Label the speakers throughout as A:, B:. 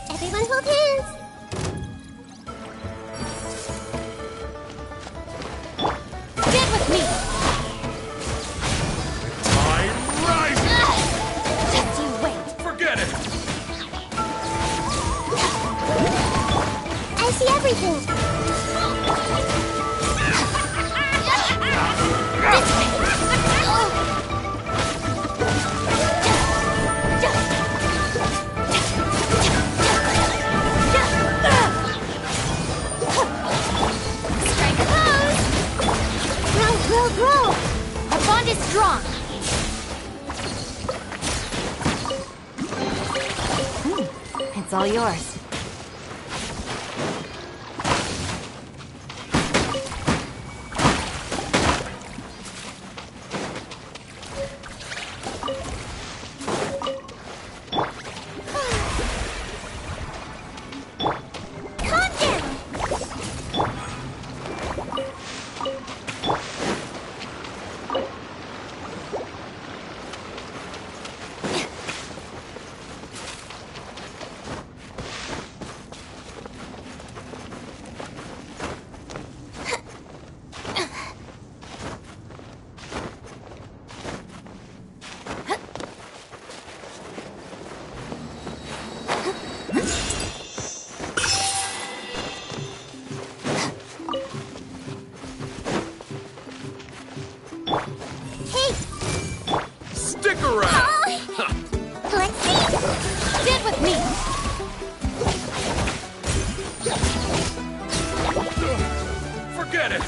A: Everyone hold hands! Get with me!
B: Time rises!
A: Just you wait!
B: Forget it!
A: I see everything! This way! Strike a pose! Grow, grow, grow! Our bond is strong! It's all yours.
B: Stick around!
A: Let's see! Get with me!
B: Forget it!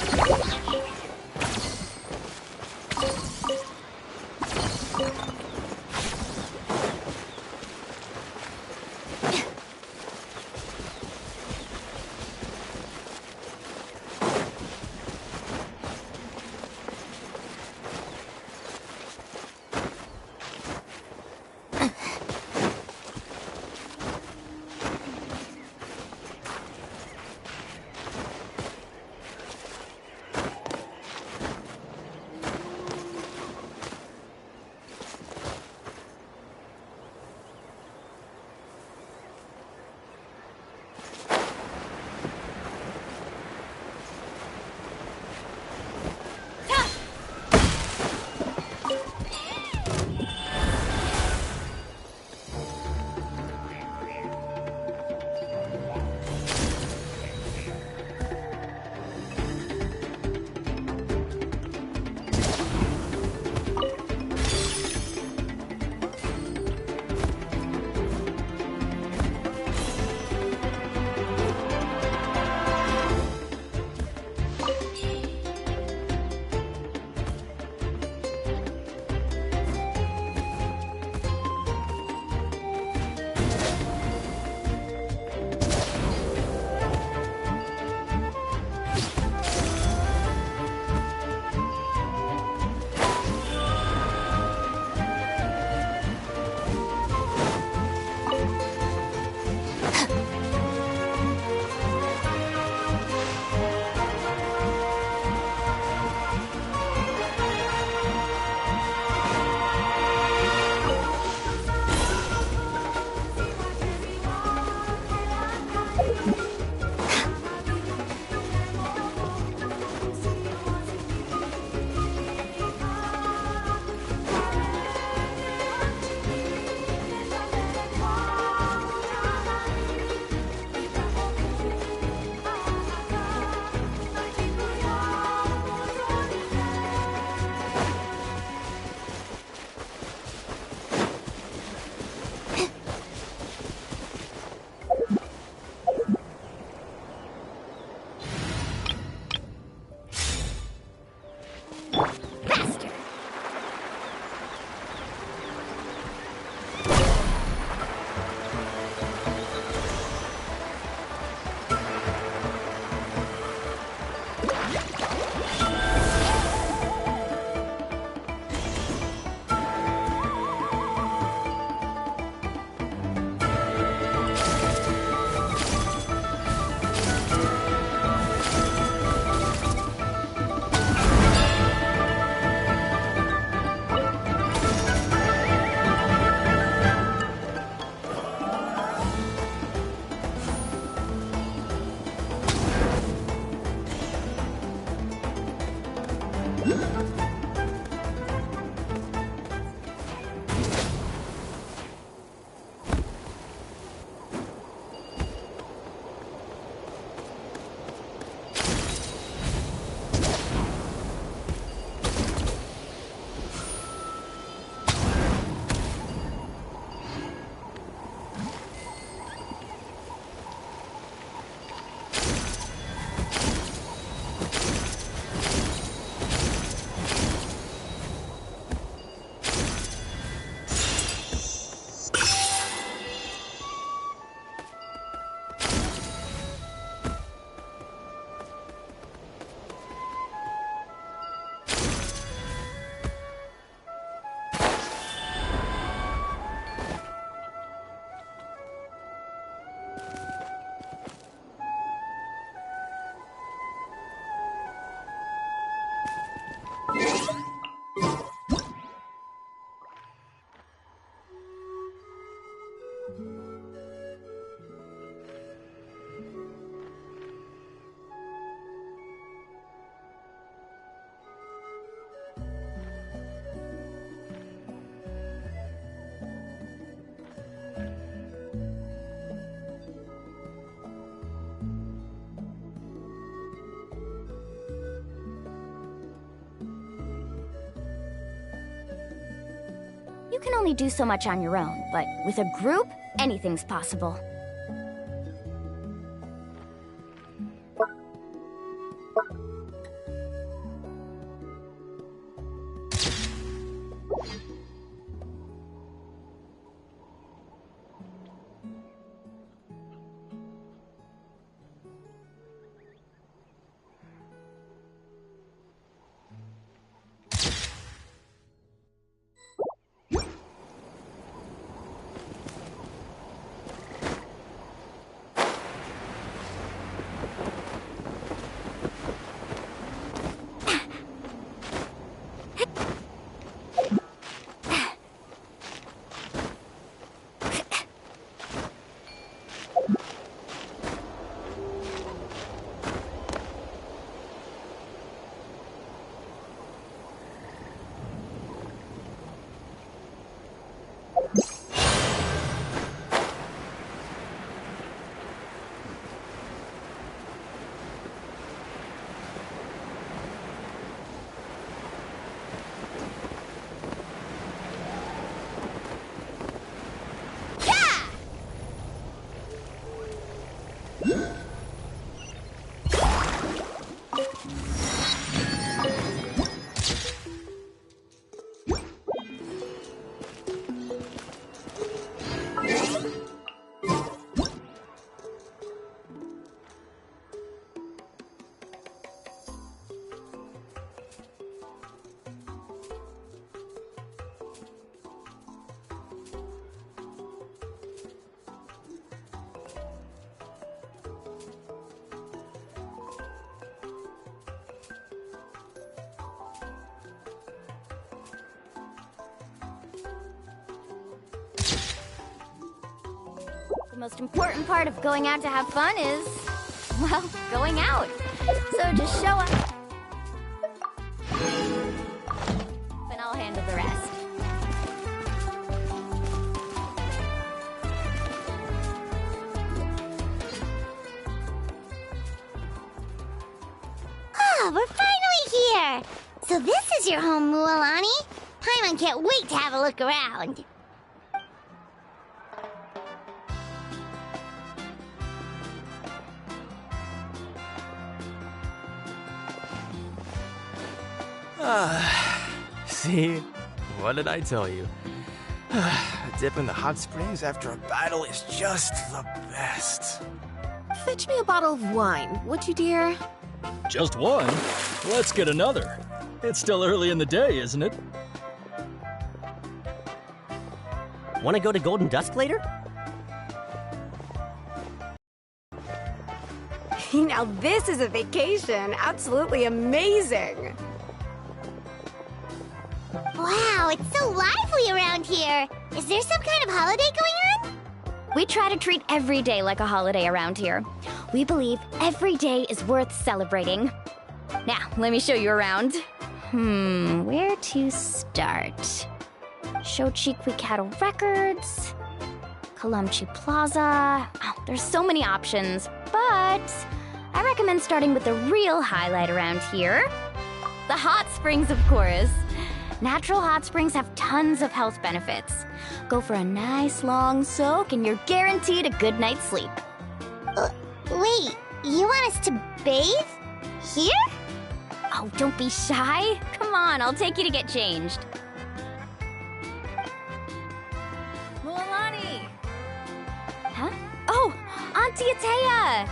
A: You can only do so much on your own, but with a group, anything's possible. The most important part of going out to have fun is, well, going out. So just show up, and I'll handle the rest.
C: Oh, we're finally here! So this is your home, Mualani? Paimon can't wait to have a look around.
D: See? What did I tell you? A dip in the hot springs after a battle is just the best.
E: Fetch me a bottle of wine, would you, dear?
F: Just one? Let's get another. It's still early in the day, isn't it?
G: Want to go to Golden Dusk later?
E: Now this is a vacation. Absolutely amazing.
C: Wow, it's so lively around here. Is there some kind of holiday going on?
A: We try to treat every day like a holiday around here. We believe every day is worth celebrating. Now, let me show you around. Where to start? Xochitl Records, Kalumchi Plaza. Oh, there's so many options, but I recommend starting with the real highlight around here. The hot springs, of course. Natural hot springs have tons of health benefits. Go for a nice long soak and you're guaranteed a good night's sleep.
C: Wait, you want us to bathe? Here?
A: Oh, don't be shy. Come on, I'll take you to get changed. Mualani! Huh? Oh, Auntie Atea!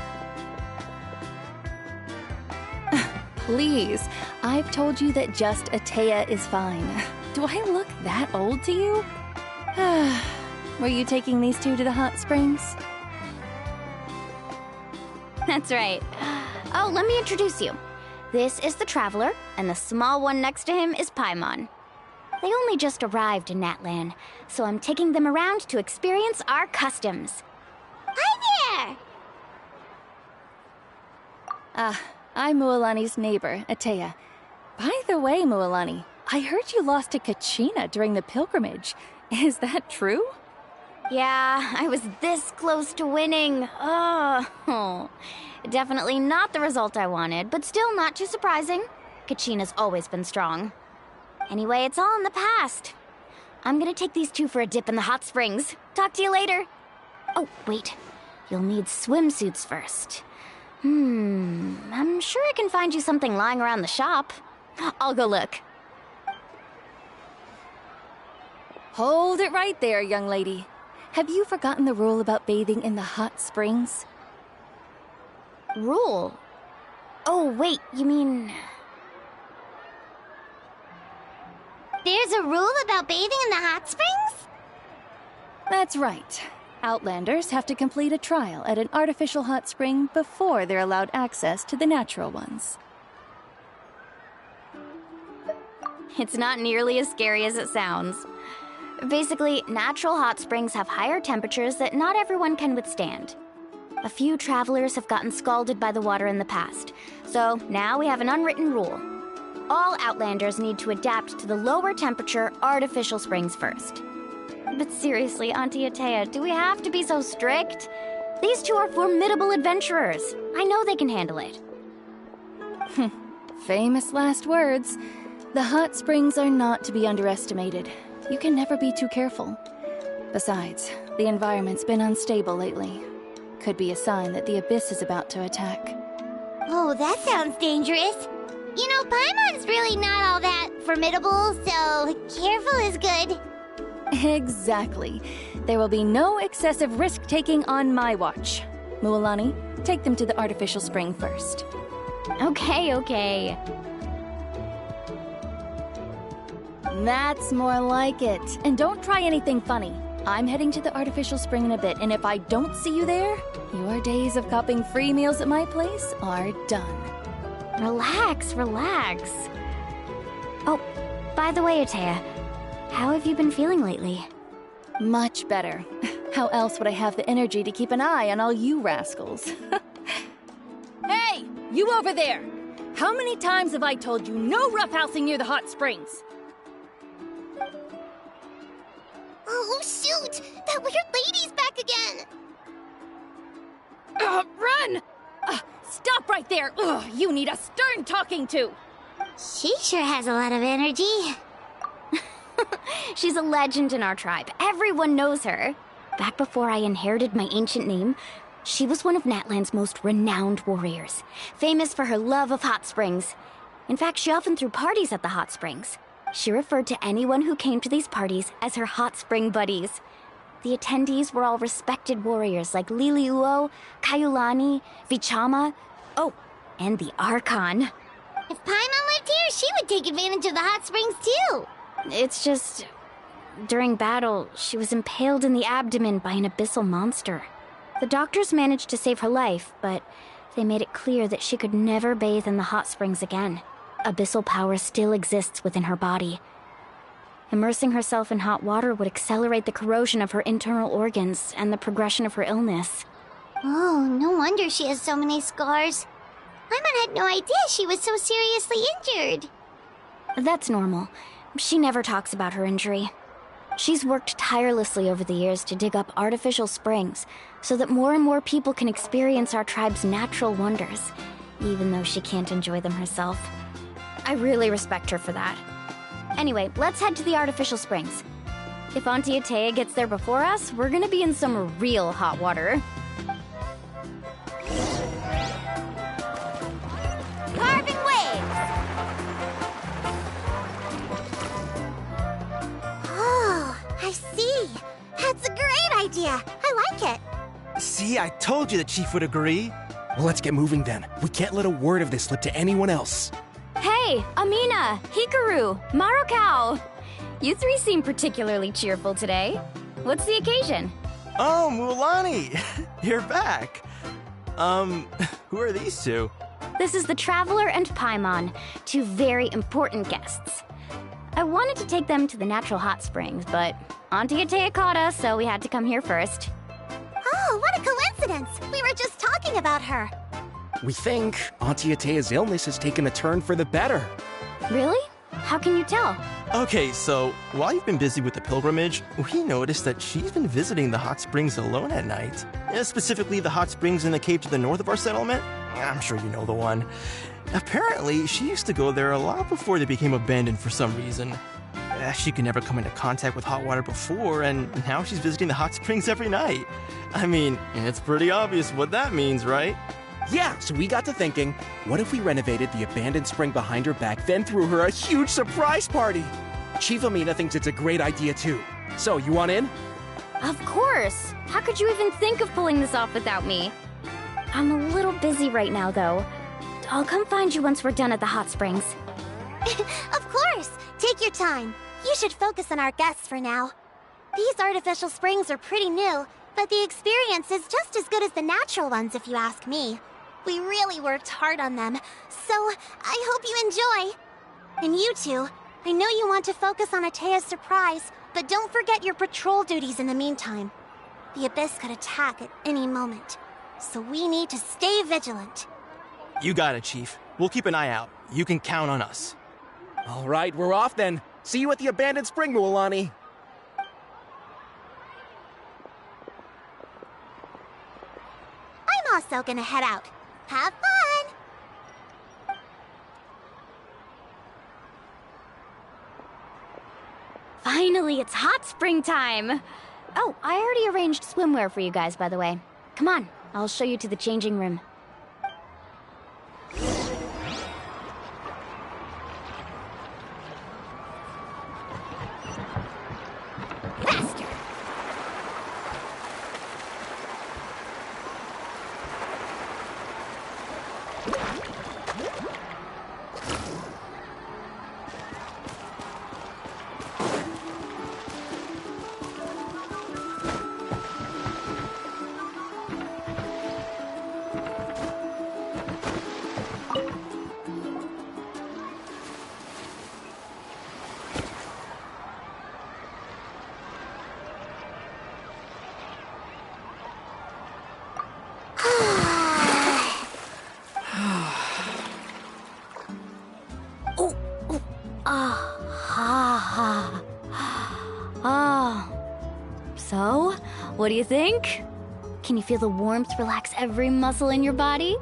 H: Please, I've told you that just Atea is fine. Do I look that old to you? Were you taking these two to the hot springs?
A: That's right. Oh, let me introduce you. This is the Traveler, and the small one next to him is Paimon. They only just arrived in Natlan, so I'm taking them around to experience our customs.
C: Hi there!
H: I'm Mualani's neighbor, Atea. By the way, Mualani, I heard you lost to Kachina during the pilgrimage. Is that true?
A: Yeah, I was this close to winning. Oh, definitely not the result I wanted, but still not too surprising. Kachina's always been strong. Anyway, it's all in the past. I'm gonna take these two for a dip in the hot springs. Talk to you later. Oh, wait. You'll need swimsuits first. I'm sure I can find you something lying around the shop. I'll go look.
H: Hold it right there, young lady. Have you forgotten the rule about bathing in the hot springs?
A: Rule? Oh, wait, you mean...
C: There's a rule about bathing in the hot springs?
H: That's right. Outlanders have to complete a trial at an artificial hot spring before they're allowed access to the natural ones.
A: It's not nearly as scary as it sounds. Basically, natural hot springs have higher temperatures that not everyone can withstand. A few travelers have gotten scalded by the water in the past, so now we have an unwritten rule. All Outlanders need to adapt to the lower temperature artificial springs first. But seriously, Auntie Atea, do we have to be so strict? These two are formidable adventurers. I know they can handle it.
H: Famous last words. The hot springs are not to be underestimated. You can never be too careful. Besides, the environment's been unstable lately. Could be a sign that the abyss is about to attack.
C: Oh, that sounds dangerous. You know, Paimon's really not all that formidable, so careful is good.
H: Exactly. There will be no excessive risk-taking on my watch. Mualani, take them to the artificial spring first.
A: Okay.
H: That's more like it. And don't try anything funny. I'm heading to the artificial spring in a bit, and if I don't see you there, your days of copping free meals at my place are done.
A: Relax. Oh, by the way, Atea, how have you been feeling lately?
H: Much better. How else would I have the energy to keep an eye on all you rascals? Hey, you over there! How many times have I told you no roughhousing near the hot springs?
C: Oh, shoot! That weird lady's back again!
H: Run! Stop right there! You need a stern talking to!
C: She sure has a lot of energy.
A: She's a legend in our tribe. Everyone knows her. Back before I inherited my ancient name, she was one of Natlan's most renowned warriors, famous for her love of hot springs. In fact, she often threw parties at the hot springs. She referred to anyone who came to these parties as her hot spring buddies. The attendees were all respected warriors like Liliuo, Kaiulani, Vichama, and the Archon.
C: If Paimon lived here, she would take advantage of the hot springs too.
A: It's just... during battle, she was impaled in the abdomen by an abyssal monster. The doctors managed to save her life, but they made it clear that she could never bathe in the hot springs again. Abyssal power still exists within her body. Immersing herself in hot water would accelerate the corrosion of her internal organs and the progression of her illness.
C: Oh, no wonder she has so many scars. Paimon had no idea she was so seriously injured.
A: That's normal. She never talks about her injury. She's worked tirelessly over the years to dig up artificial springs so that more and more people can experience our tribe's natural wonders, even though she can't enjoy them herself. I really respect her for that. Anyway, let's head to the artificial springs. If Auntie Atea gets there before us, we're gonna be in some real hot water.
C: Carving waves! Oh, I see. That's a great idea. I like it.
D: See, I told you the chief would agree.
I: Well, let's get moving then. We can't let a word of this slip to anyone else.
A: Hey, Amina, Hikaru, Marukau! You three seem particularly cheerful today. What's the occasion?
D: Oh, Mulani! You're back. Who are these two?
A: This is the Traveler and Paimon, two very important guests. I wanted to take them to the natural hot springs, but Auntie Atea caught us, so we had to come here first.
C: Oh, what a coincidence! We were just talking about her.
I: We think Auntie Atea's illness has taken a turn for the better.
A: Really? How can you tell?
D: Okay, so while you've been busy with the pilgrimage, we noticed that she's been visiting the hot springs alone at night. Specifically, the hot springs in the cave to the north of our settlement. I'm sure you know the one. Apparently, she used to go there a lot before they became abandoned for some reason. She could never come into contact with hot water before, and now she's visiting the hot springs every night. I mean, it's pretty obvious what that means, right?
I: Yeah, so we got to thinking, what if we renovated the abandoned spring behind her back, then threw her a huge surprise party? Chief Amina thinks it's a great idea too. So, you want in?
A: Of course! How could you even think of pulling this off without me? I'm a little busy right now, though. I'll come find you once we're done at the hot springs.
C: Of course! Take your time. You should focus on our guests for now. These artificial springs are pretty new, but the experience is just as good as the natural ones if you ask me. We really worked hard on them, so I hope you enjoy. And you two, I know you want to focus on Atea's surprise, but don't forget your patrol duties in the meantime. The Abyss could attack at any moment, so we need to stay vigilant.
D: You got it, Chief. We'll keep an eye out. You can count on us.
I: All right, we're off then. See you at the abandoned spring, Mulani.
C: I'm also gonna head out. Have fun!
A: Finally, it's hot spring time! Oh, I already arranged swimwear for you guys, by the way. Come on, I'll show you to the changing room.
C: Faster!
A: So, what do you think? Can you feel the warmth relax every muscle in your body?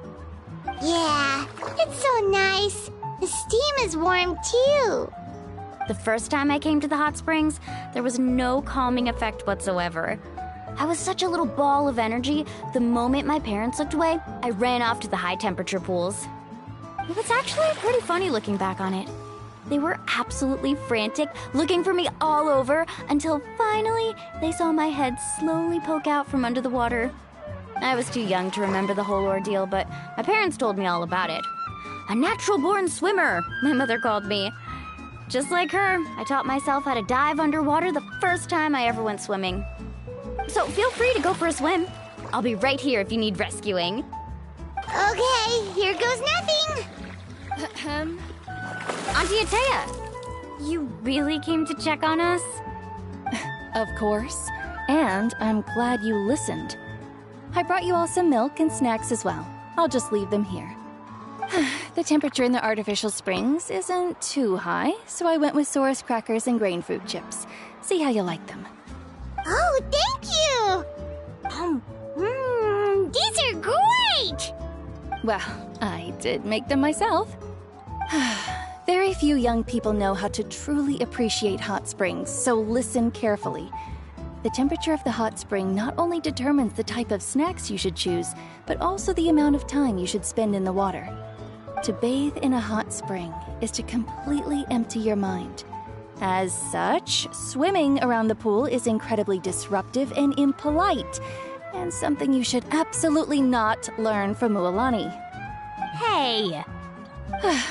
C: Yeah, it's so nice. The steam is warm too.
A: The first time I came to the hot springs, there was no calming effect whatsoever. I was such a little ball of energy, the moment my parents looked away, I ran off to the high temperature pools. It was actually pretty funny looking back on it. They were absolutely frantic, looking for me all over, until finally they saw my head slowly poke out from under the water. I was too young to remember the whole ordeal, but my parents told me all about it. A natural-born swimmer, my mother called me. Just like her, I taught myself how to dive underwater the first time I ever went swimming. So feel free to go for a swim. I'll be right here if you need rescuing.
C: Okay, here goes nothing.
A: Auntie Atea, you really came to check on us?
H: Of course. And I'm glad you listened. I brought you all some milk and snacks as well. I'll just leave them here. The temperature in the artificial springs isn't too high, so I went with Saurus crackers and grain fruit chips. See how you like them.
C: Oh, thank you! These are great!
H: Well, I did make them myself. Very few young people know how to truly appreciate hot springs, so listen carefully. The temperature of the hot spring not only determines the type of snacks you should choose, but also the amount of time you should spend in the water. To bathe in a hot spring is to completely empty your mind. As such, swimming around the pool is incredibly disruptive and impolite, and something you should absolutely not learn from Mualani.
A: Hey!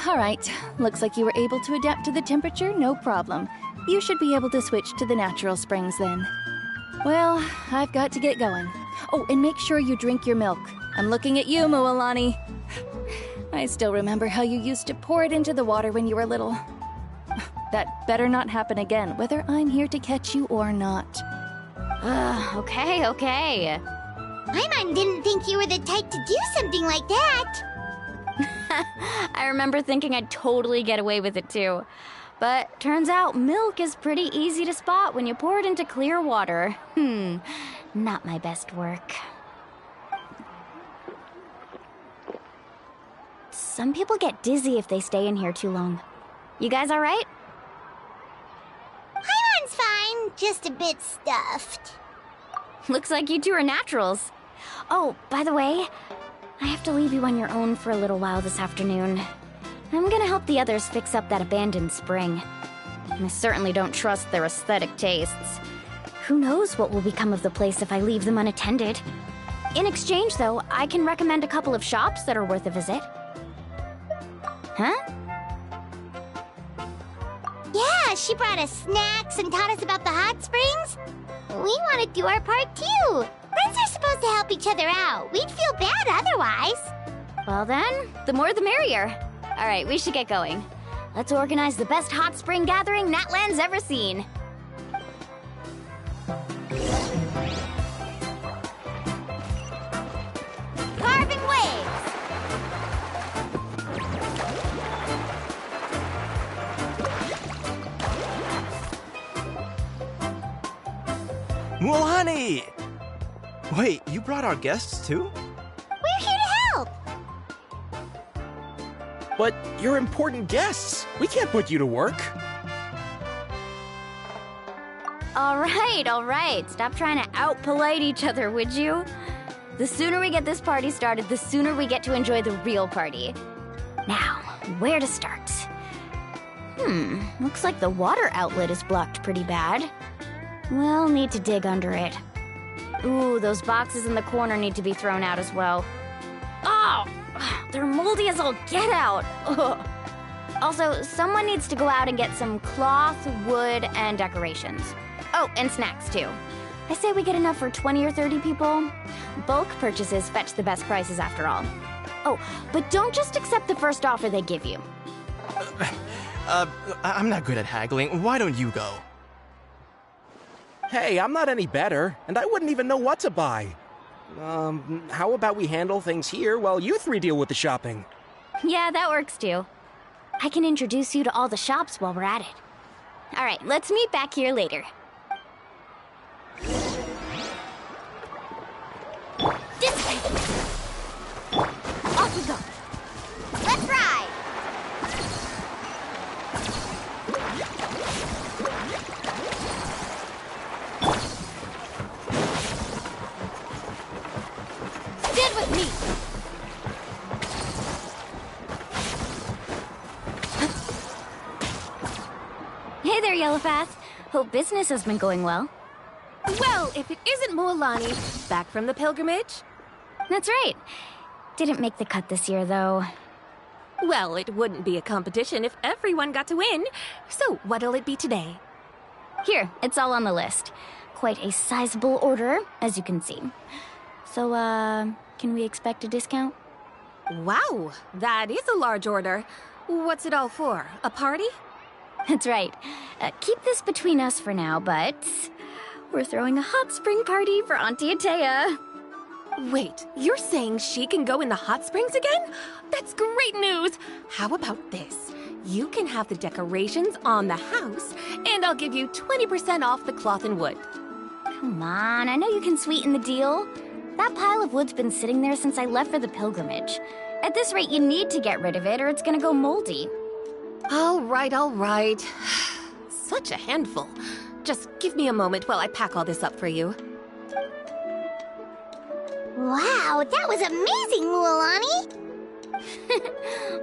H: All right, looks like you were able to adapt to the temperature, no problem. You should be able to switch to the natural springs then. Well, I've got to get going. Oh, and make sure you drink your milk. I'm looking at you, Mualani. I still remember how you used to pour it into the water when you were little. That better not happen again, whether I'm here to catch you or not.
A: Okay.
C: Paimon didn't think you were the type to do something like that.
A: I remember thinking I'd totally get away with it too. But turns out milk is pretty easy to spot when you pour it into clear water. Not my best work. Some people get dizzy if they stay in here too long. You guys all right?
C: Paimon's fine, just a bit stuffed.
A: Looks like you two are naturals. Oh, by the way, I have to leave you on your own for a little while this afternoon. I'm gonna help the others fix up that abandoned spring. I certainly don't trust their aesthetic tastes. Who knows what will become of the place if I leave them unattended. In exchange, though, I can recommend a couple of shops that are worth a visit. Huh?
C: Yeah, she brought us snacks and taught us about the hot springs. We want to do our part too. Friends are supposed to help each other out. We'd feel bad otherwise.
A: Well then, the more the merrier. All right, we should get going. Let's organize the best hot spring gathering Natlan's ever seen.
C: Carving waves.
D: Mualani! Wait, you brought our guests too?
C: We're here to help.
I: But you're important guests. We can't put you to work.
A: All right. Stop trying to out-polite each other, would you? The sooner we get this party started, the sooner we get to enjoy the real party. Now, where to start? Looks like the water outlet is blocked pretty bad. We'll need to dig under it. Ooh, those boxes in the corner need to be thrown out as well. Oh! They're moldy as all get out! Ugh. Also, someone needs to go out and get some cloth, wood, and decorations. Oh, and snacks too. I say we get enough for 20 or 30 people. Bulk purchases fetch the best prices after all. Oh, but don't just accept the first offer they give you.
D: I'm not good at haggling. Why don't you go?
I: Hey, I'm not any better, and I wouldn't even know what to buy. How about we handle things here while you three deal with the shopping?
A: Yeah, that works too. I can introduce you to all the shops while we're at it. All right, let's meet back here later. This way! Off we go!
C: Let's ride.
A: Stand with me! Hey there, Yellowfast. Hope business has been going well.
E: Well, if it isn't Mualani, back from the pilgrimage?
A: That's right. Didn't make the cut this year, though.
E: Well, it wouldn't be a competition if everyone got to win. So, what'll it be today?
A: Here, it's all on the list. Quite a sizable order, as you can see. So, can we expect a discount?
E: Wow, that is a large order. What's it all for? A party?
A: That's right. Keep this between us for now, but we're throwing a hot spring party for Auntie Atea.
E: Wait, you're saying she can go in the hot springs again? That's great news! How about this? You can have the decorations on the house, and I'll give you 20% off the cloth and wood.
A: Come on, I know you can sweeten the deal. That pile of wood's been sitting there since I left for the pilgrimage. At this rate, you need to get rid of it or it's gonna go moldy.
E: All right. Such a handful. Just give me a moment while I pack all this up for you.
C: Wow, that was amazing, Mulani!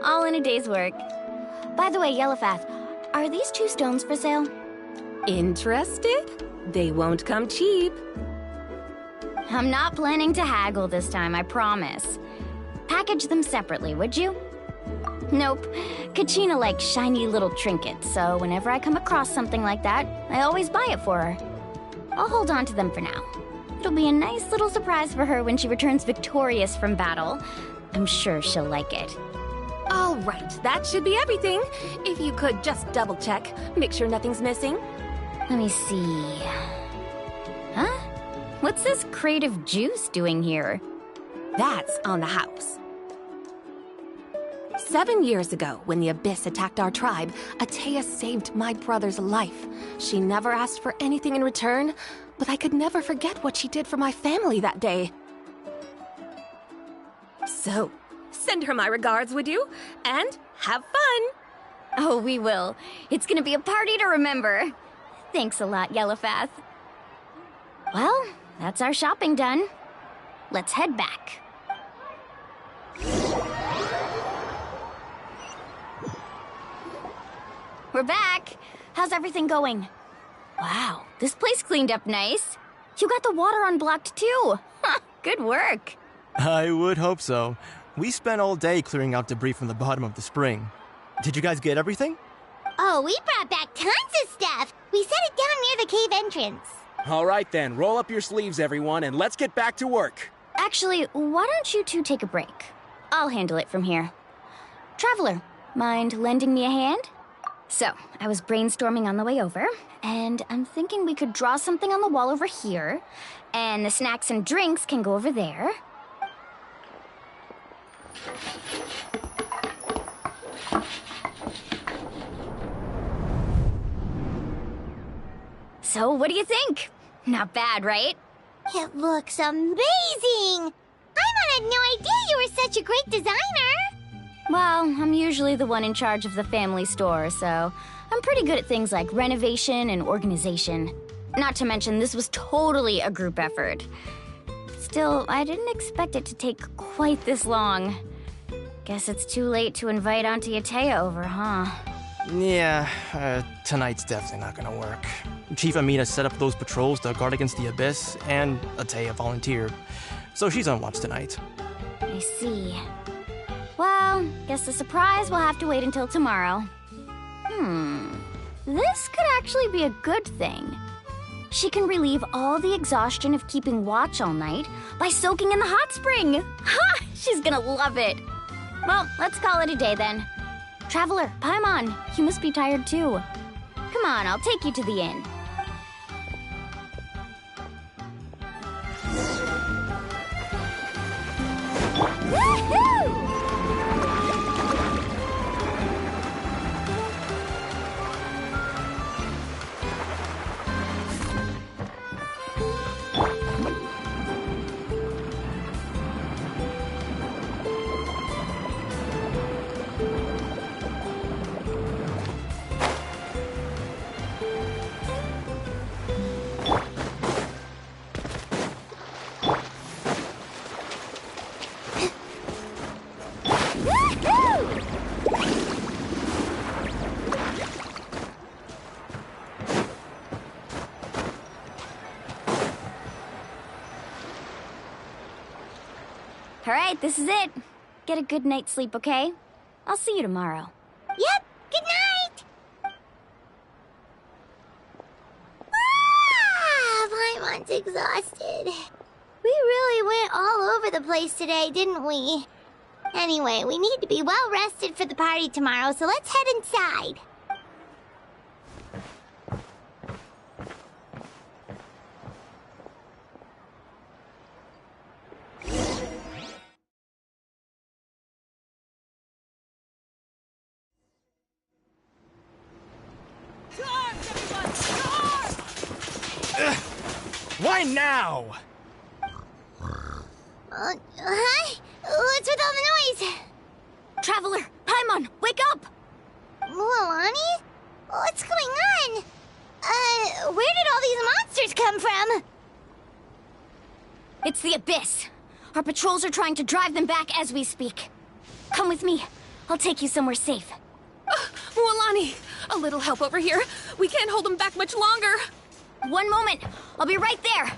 A: All in a day's work. By the way, Yellowfath, are these 2 stones for sale?
E: Interested? They won't come cheap.
A: I'm not planning to haggle this time, I promise. Package them separately, would you? Nope. Kachina likes shiny little trinkets, so whenever I come across something like that, I always buy it for her. I'll hold on to them for now. It'll be a nice little surprise for her when she returns victorious from battle. I'm sure she'll like it.
E: All right, that should be everything. If you could just double check, make sure nothing's missing.
A: Let me see. Huh? What's this crate of juice doing here?
E: That's on the house. 7 years ago, when the Abyss attacked our tribe, Atea saved my brother's life. She never asked for anything in return, but I could never forget what she did for my family that day. So, send her my regards, would you? And have fun!
A: Oh, we will. It's gonna be a party to remember. Thanks a lot, Yellowfath. Well, that's our shopping done. Let's head back. We're back. How's everything going? Wow, this place cleaned up nice. You got the water unblocked too. Good work.
D: I would hope so. We spent all day clearing out debris from the bottom of the spring. Did you guys get everything?
C: Oh, we brought back tons of stuff! We set it down near the cave entrance.
I: All right then, roll up your sleeves, everyone, and let's get back to work.
A: Actually, why don't you two take a break? I'll handle it from here. Traveler, mind lending me a hand? So, I was brainstorming on the way over, and I'm thinking we could draw something on the wall over here, and the snacks and drinks can go over there. So, what do you think? Not bad, right?
C: It looks amazing! Paimon had no idea you were such a great designer!
A: Well, I'm usually the one in charge of the family store, so I'm pretty good at things like renovation and organization. Not to mention, this was totally a group effort. Still, I didn't expect it to take quite this long. Guess it's too late to invite Auntie Atea over, huh?
D: Yeah, tonight's definitely not gonna work. Chief Amina set up those patrols to guard against the Abyss, and Atea volunteered. So she's on watch tonight.
A: I see. Well, guess the surprise will have to wait until tomorrow. This could actually be a good thing. She can relieve all the exhaustion of keeping watch all night by soaking in the hot spring. Ha! She's gonna love it. Well, let's call it a day then. Traveler, Paimon, you must be tired too. Come on, I'll take you to the inn. Woohoo! All right, this is it. Get a good night's sleep, okay? I'll see you tomorrow.
C: Yep, good night! Paimon's exhausted. We really went all over the place today, didn't we? Anyway, we need to be well rested for the party tomorrow, so let's head inside.
I: Why now?
C: Huh? What's with all the noise?
A: Traveler, Paimon, wake up!
C: Mualani? What's going on? Where did all these monsters come from?
A: It's the Abyss. Our patrols are trying to drive them back as we speak. Come with me. I'll take you somewhere safe.
E: Mualani, a little help over here. We can't hold them back much longer.
A: One moment. I'll be right there.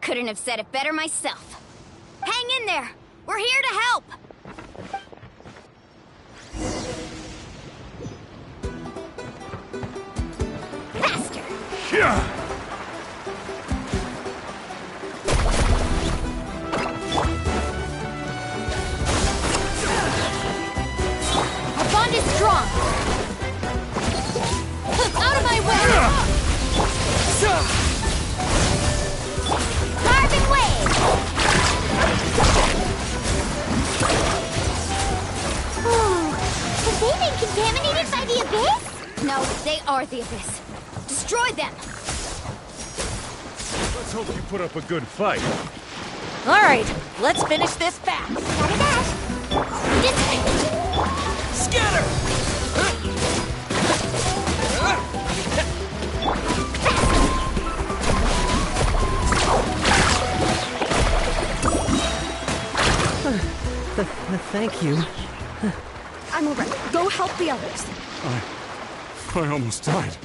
A: Couldn't have said it better myself. Hang in there. We're here to help. Faster.
B: Yeah!
A: Our bond is strong. Out of my way. Carving wave.
C: Oh, have they been contaminated by the Abyss?
A: No, they are the Abyss. Destroy them.
B: Let's hope you put up a good fight.
J: All right, let's finish this fast.
C: Gotta dash. This way.
I: Scatter!
G: Thank you.
E: I'm alright. Go help the others.
B: I almost died.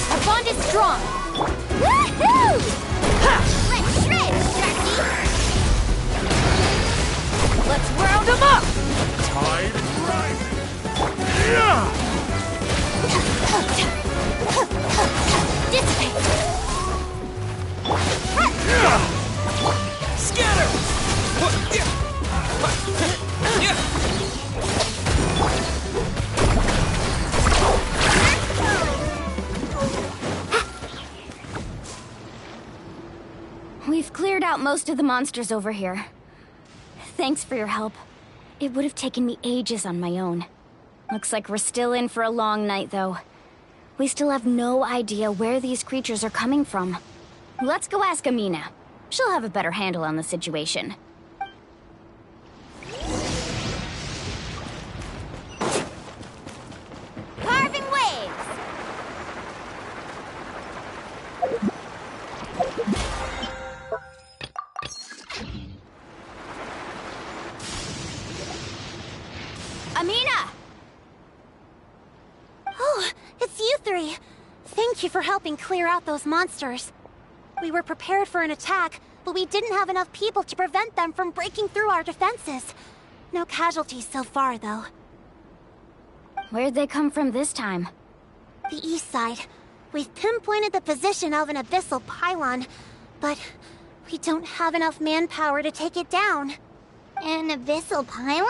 A: Our bond is strong.
C: Woohoo! Let's shred, Sharky!
J: Let's round them up!
B: Tide rising. Yeah!
A: This way.
I: Scatter!
A: We've cleared out most of the monsters over here. Thanks for your help. It would have taken me ages on my own. Looks like we're still in for a long night, though. We still have no idea where these creatures are coming from. Let's go ask Amina. She'll have a better handle on the situation. Carving waves! Amina!
C: Oh, it's you three. Thank you for helping clear out those monsters. We were prepared for an attack, but we didn't have enough people to prevent them from breaking through our defenses. No casualties so far, though.
A: Where'd they come from this time?
C: The east side. We've pinpointed the position of an abyssal pylon, but we don't have enough manpower to take it down. An abyssal pylon?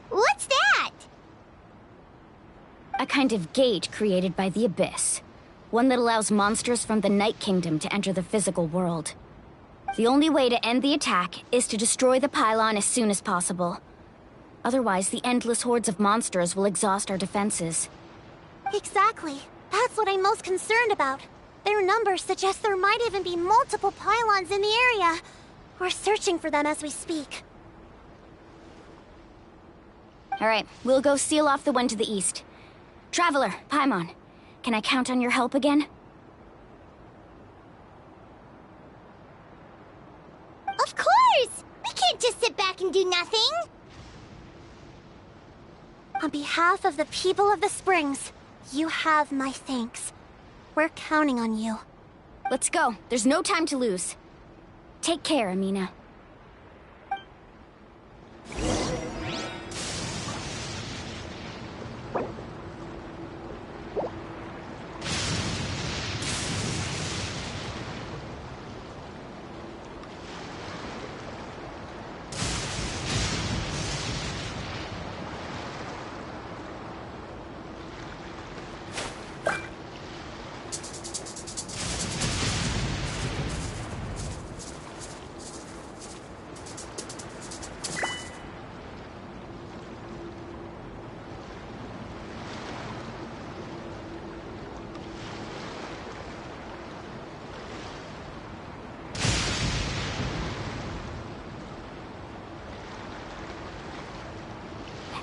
C: What's that?
A: A kind of gate created by the Abyss. One that allows monsters from the Night Kingdom to enter the physical world. The only way to end the attack is to destroy the pylon as soon as possible. Otherwise, the endless hordes of monsters will exhaust our defenses.
C: Exactly. That's what I'm most concerned about. Their numbers suggest there might even be multiple pylons in the area. We're searching for them as we speak.
A: Alright, we'll go seal off the one to the east. Traveler, Paimon, can I count on your help again?
C: Of course! We can't just sit back and do nothing! On behalf of the people of the Springs, you have my thanks. We're counting on you.
A: Let's go. There's no time to lose. Take care, Amina.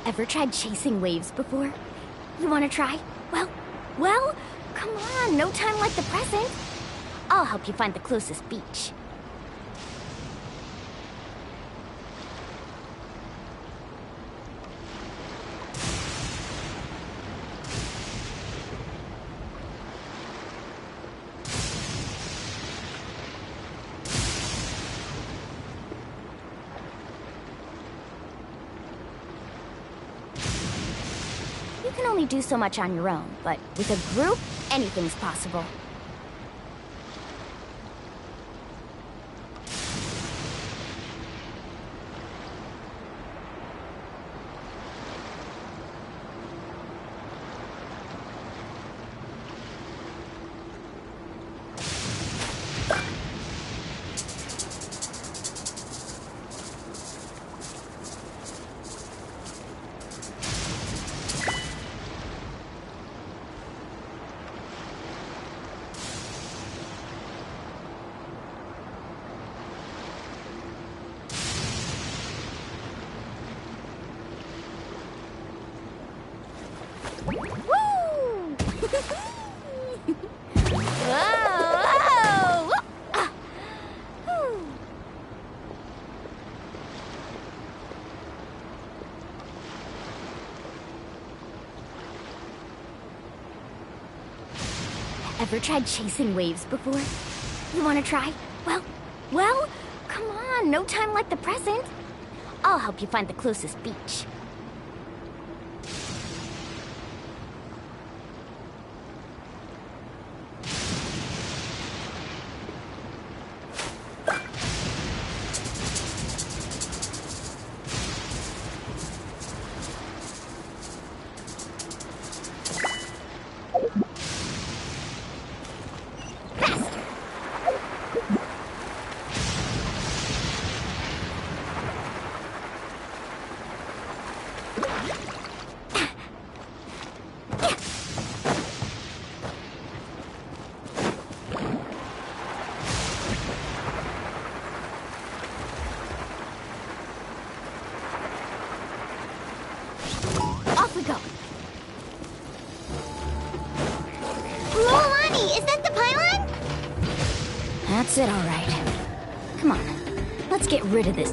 A: Ever tried chasing waves before? You wanna try? Well, come on, no time like the present. I'll help you find the closest beach. You can only do so much on your own, but with a group, anything's possible. Ever tried chasing waves before? You wanna try? Well, come on, no time like the present. I'll help you find the closest beach. That's it, all right. Come on, let's get rid of this.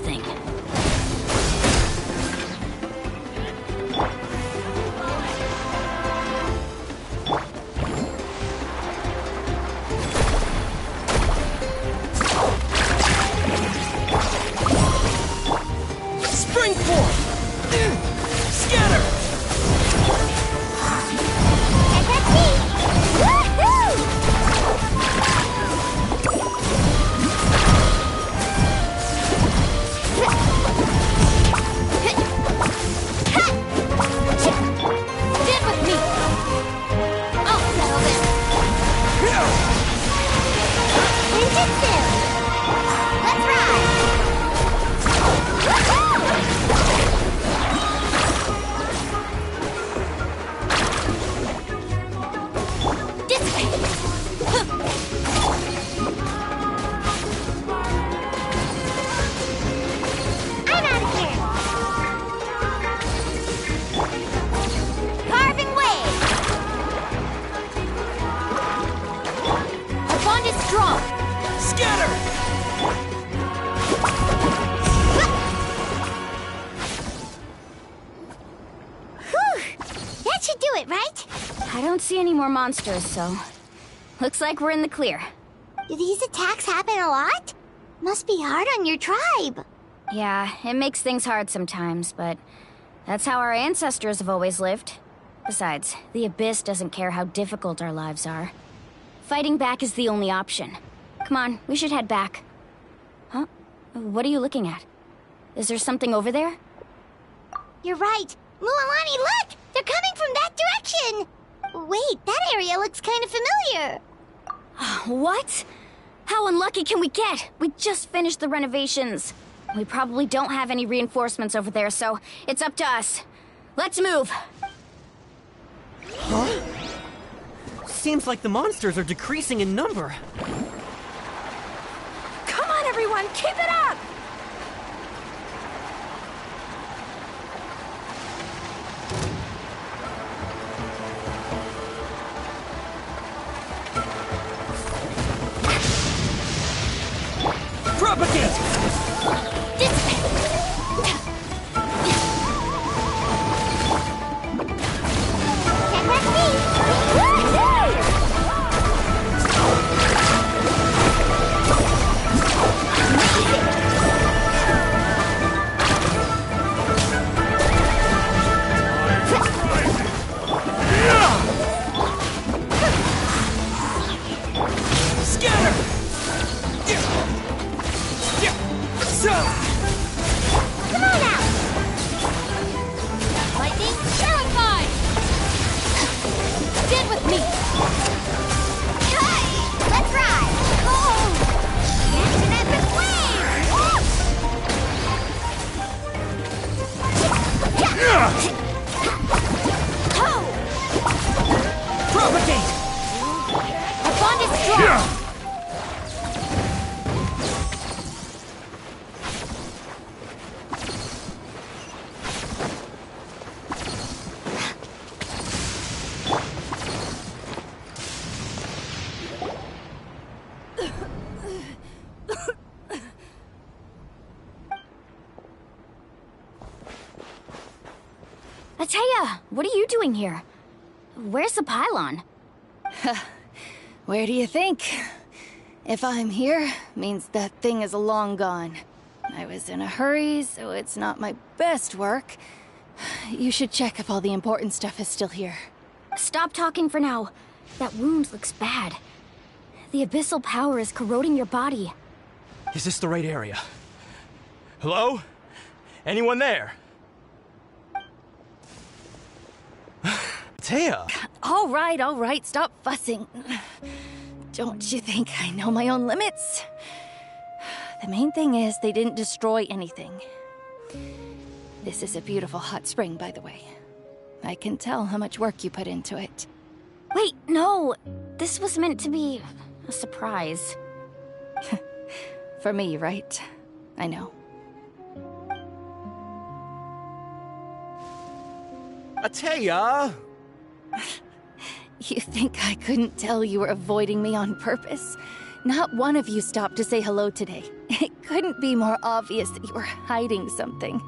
A: Thing.
I: Spring forth! Scatter!
A: I don't see any more monsters, so looks like we're in the clear.
C: Do these attacks happen a lot? Must be hard on your tribe.
A: Yeah, it makes things hard sometimes, but that's how our ancestors have always lived. Besides, the Abyss doesn't care how difficult our lives are. Fighting back is the only option. Come on, we should head back. Huh? What are you looking at? Is there something over there?
C: You're right. Mualani, look! They're coming from that direction! Wait, that area looks kind of familiar.
A: What? How unlucky can we get? We just finished the renovations. We probably don't have any reinforcements over there, so it's up to us. Let's move.
G: Huh? Seems like the monsters are decreasing in number.
E: Come on, everyone! on! Keep it up!
J: Propagate!
A: Atea, what are you doing here? Where's the pylon?
H: Where do you think? If I'm here, means that thing is long gone. I was in a hurry, so it's not my best work. You should check if all the important stuff is still here.
A: Stop talking for now. That wound looks bad. The abyssal power is corroding your body.
D: Is this the right area? Hello? Anyone there? Taya!
H: All right, stop fussing. Don't you think I know my own limits? The main thing is they didn't destroy anything. This is a beautiful hot spring, by the way. I can tell how much work you put into it.
A: Wait, no! This was meant to be a surprise.
H: For me, right? I know.
I: Atea!
H: You think I couldn't tell you were avoiding me on purpose? Not one of you stopped to say hello today. It couldn't be more obvious that you were hiding something.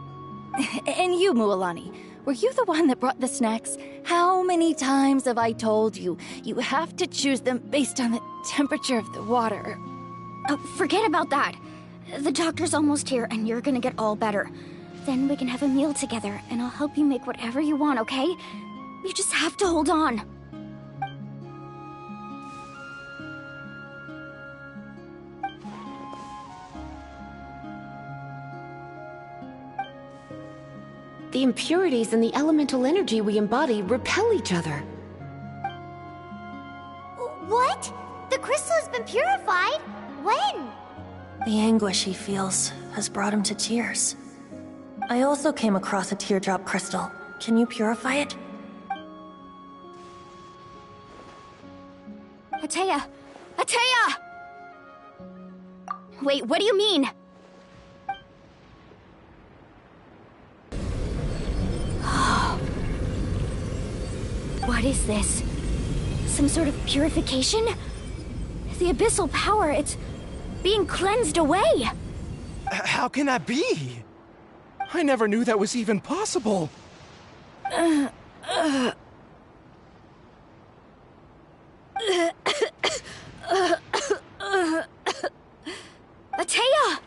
H: And you, Mualani, were you the one that brought the snacks? How many times have I told you, you have to choose them based on the temperature of the water?
A: Oh, forget about that. The doctor's almost here, and you're gonna get all better. Then we can have a meal together, and I'll help you make whatever you want, okay? You just have to hold on.
E: The impurities and the elemental energy we embody repel each other.
C: What? The crystal has been purified? When?
K: The anguish he feels has brought him to tears. I also came across a teardrop crystal. Can you purify it?
A: Atea! Atea! Wait, what do you mean? What is this? Some sort of purification? The abyssal power, it's being cleansed away!
I: How can that be? I never knew that was even possible.
A: Atea!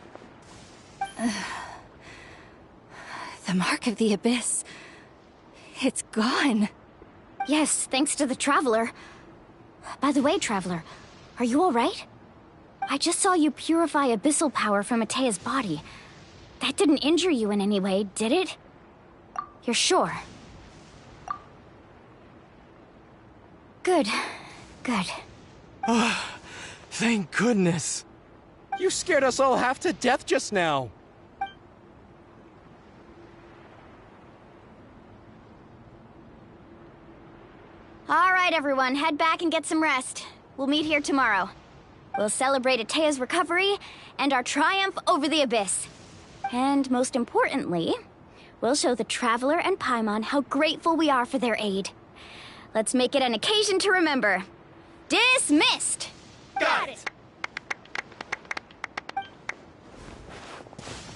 H: The mark of the abyss. It's gone.
A: Yes, thanks to the Traveler. By the way, Traveler, are you alright? I just saw you purify abyssal power from Atea's body. That didn't injure you in any way, did it? You're sure? Good. Good.
I: Thank goodness. You scared us all half to death just now.
A: All right, everyone, head back and get some rest. We'll meet here tomorrow. We'll celebrate Atea's recovery and our triumph over the abyss. And most importantly, we'll show the Traveler and Paimon how grateful we are for their aid. Let's make it an occasion to remember. Dismissed!
D: Got it!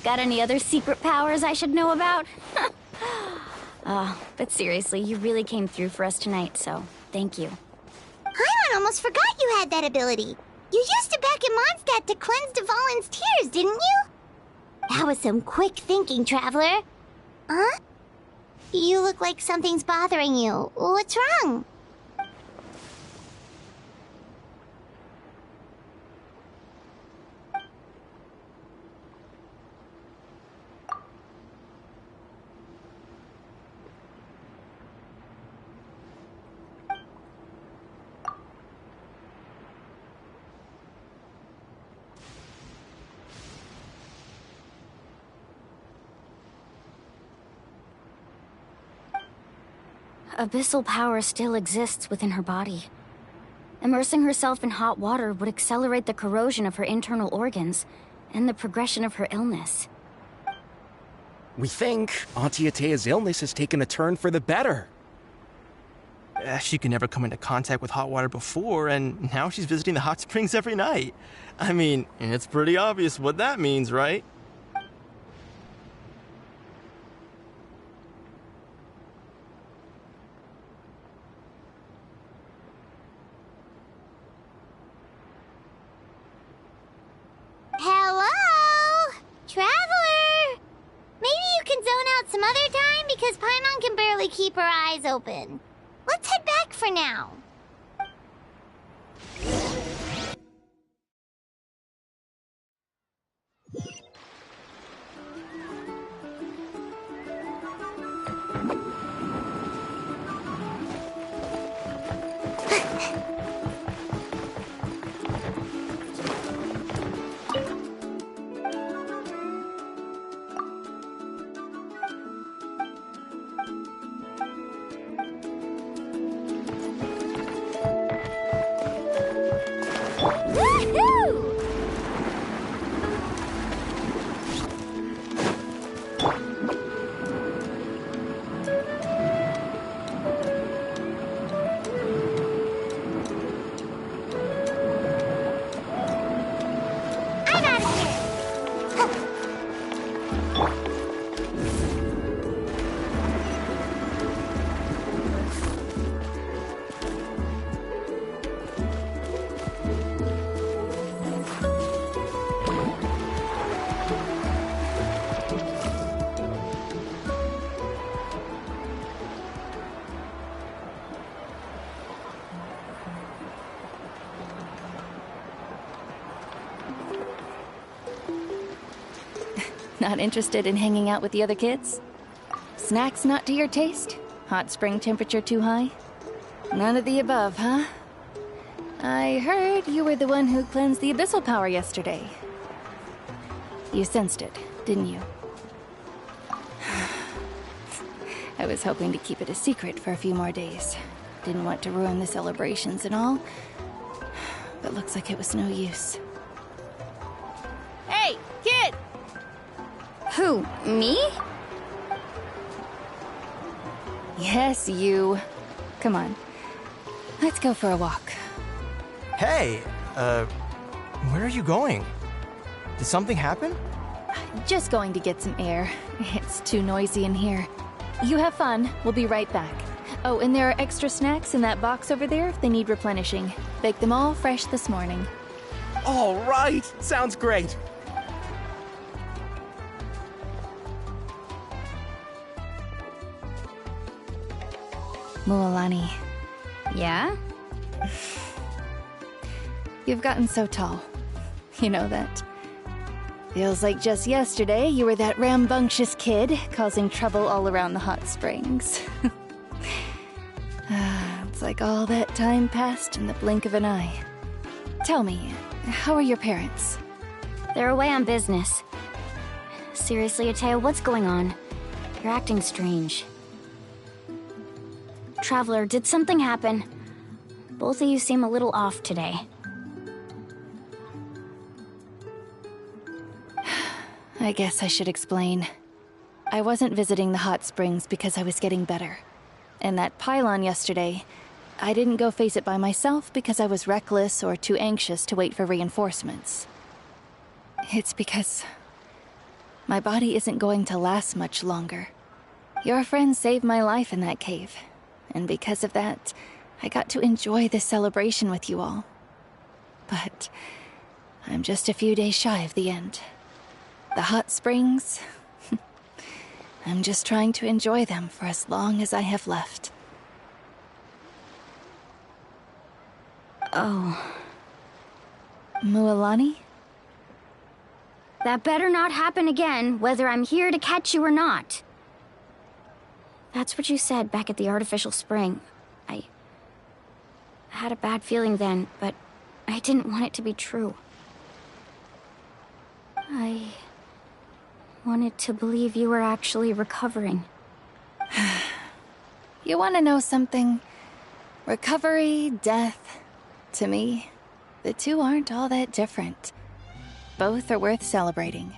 A: Got any other secret powers I should know about? But seriously, you really came through for us tonight, so thank you.
C: Paimon almost forgot you had that ability. You used it back in Mondstadt to cleanse Dvalin's tears, didn't you? That was some quick thinking, Traveler. Huh? You look like something's bothering you. What's wrong?
A: Abyssal power still exists within her body. Immersing herself in hot water would accelerate the corrosion of her internal organs and the progression of her illness.
I: We think Auntie Atea's illness has taken a turn for the better.
D: She could never come into contact with hot water before, and now she's visiting the hot springs every night. I mean, it's pretty obvious what that means, right?
C: Hello? Traveler! Maybe you can zone out some other time because Paimon can barely keep her eyes open. Let's head back for now.
H: Not interested in hanging out with the other kids? Snacks not to your taste? Hot spring temperature too high? None of the above, huh? I heard you were the one who cleansed the abyssal power yesterday. You sensed it, didn't you? I was hoping to keep it a secret for a few more days. Didn't want to ruin the celebrations and all. But looks like it was no use.
E: Hey, kid!
A: Who, me?
H: Yes, you. Come on. Let's go for a walk.
D: Hey, where are you going? Did something happen?
H: Just going to get some air. It's too noisy in here. You have fun. We'll be right back. Oh, and there are extra snacks in that box over there if they need replenishing. Baked them all fresh this morning.
I: All right, sounds great.
H: Mualani,
A: Yeah?
H: you've gotten so tall. You know that. Feels like just yesterday you were that rambunctious kid causing trouble all around the hot springs. It's like all that time passed in the blink of an eye. Tell me, how are your parents?
A: They're away on business. Seriously, Atea, what's going on? You're acting strange. Traveler, did something happen? Both of you seem a little off today.
H: I guess I should explain. I wasn't visiting the hot springs because I was getting better. And that pylon yesterday, I didn't go face it by myself because I was reckless or too anxious to wait for reinforcements. It's because my body isn't going to last much longer. Your friend saved my life in that cave, and because of that, I got to enjoy this celebration with you all. But I'm just a few days shy of the end. The hot springs, I'm just trying to enjoy them for as long as I have left. Oh. Mualani?
A: That better not happen again, whether I'm here to catch you or not. That's what you said back at the artificial spring. I had a bad feeling then, but I didn't want it to be true. I wanted to believe you were actually recovering.
H: You want to know something? Recovery, death, to me, the two aren't all that different. Both are worth celebrating.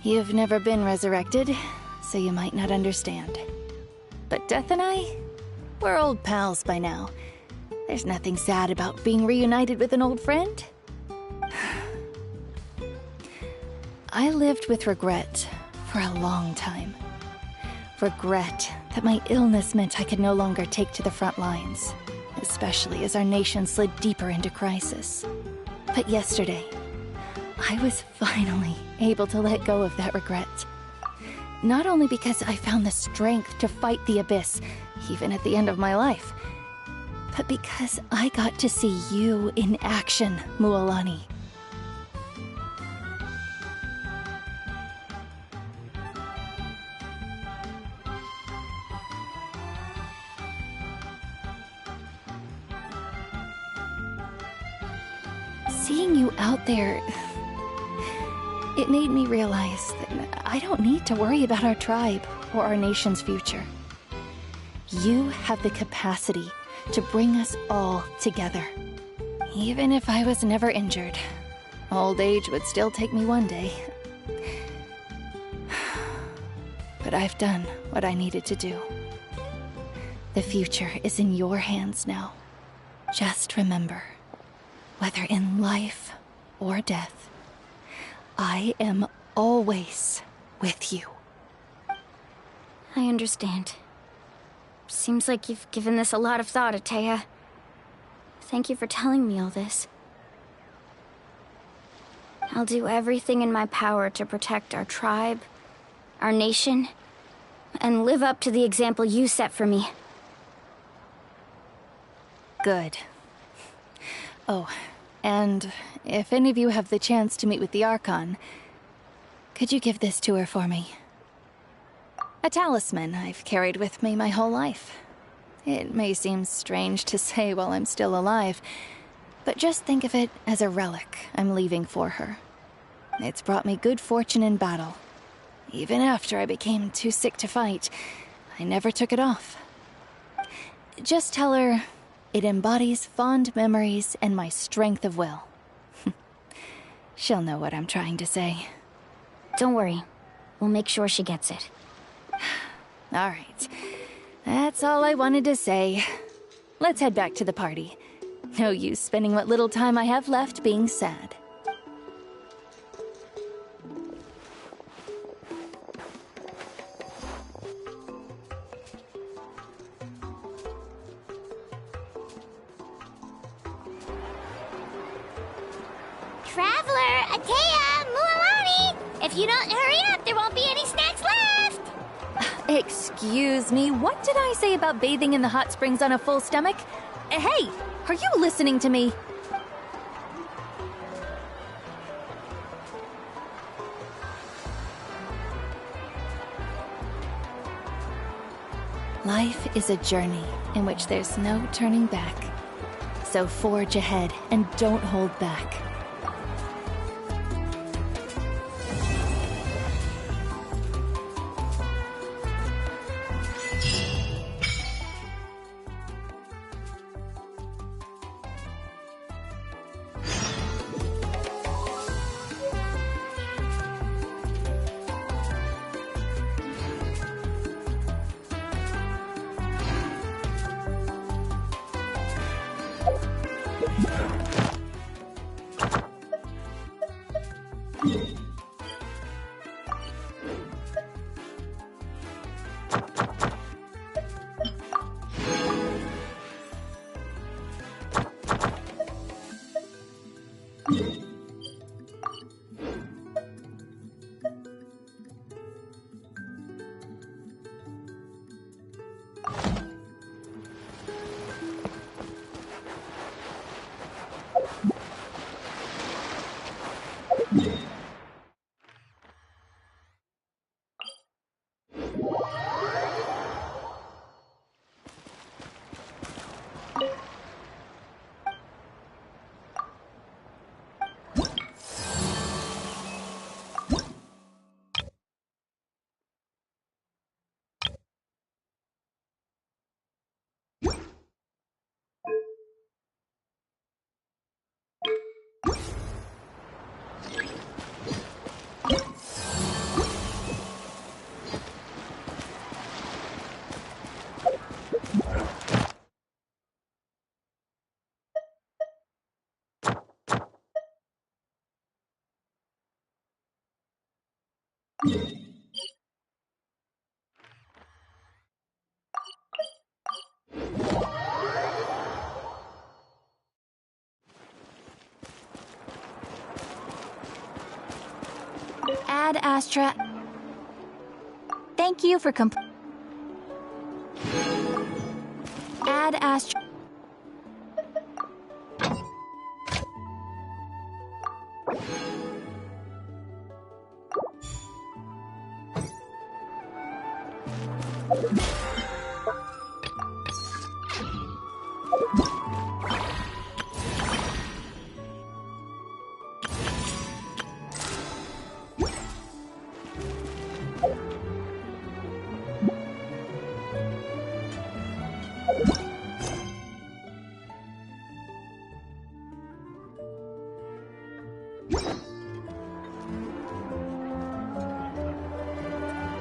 H: You've never been resurrected, so you might not understand. But Death and I, we're old pals by now. There's nothing sad about being reunited with an old friend. I lived with regret for a long time. Regret that my illness meant I could no longer take to the front lines, especially as our nation slid deeper into crisis. But yesterday, I was finally able to let go of that regret. Not only because I found the strength to fight the abyss, even at the end of my life, but because I got to see you in action, Mualani. Seeing you out there, it made me realize that I don't need to worry about our tribe or our nation's future. You have the capacity to bring us all together. Even if I was never injured, old age would still take me one day. But I've done what I needed to do. The future is in your hands now. Just remember, whether in life or death, I am always with you.
A: I understand. Seems like you've given this a lot of thought, Atea. Thank you for telling me all this. I'll do everything in my power to protect our tribe, our nation, and live up to the example you set for me.
H: Good. Oh, and if any of you have the chance to meet with the Archon, could you give this to her for me? A talisman I've carried with me my whole life. It may seem strange to say while I'm still alive, but just think of it as a relic I'm leaving for her. It's brought me good fortune in battle. Even after I became too sick to fight, I never took it off. Just tell her it embodies fond memories and my strength of will. She'll know what I'm trying to say.
A: Don't worry. We'll make sure she gets it.
H: All right. That's all I wanted to say. Let's head back to the party. No use spending what little time I have left being sad.
C: Traveler, Atea, Mualani! If you don't hurry up, there won't be any snacks left!
H: Excuse me, what did I say about bathing in the hot springs on a full stomach? Hey, are you listening to me? Life is a journey in which there's no turning back. So forge ahead and don't hold back. Ad Astra. Thank you for Ad Astra.
C: You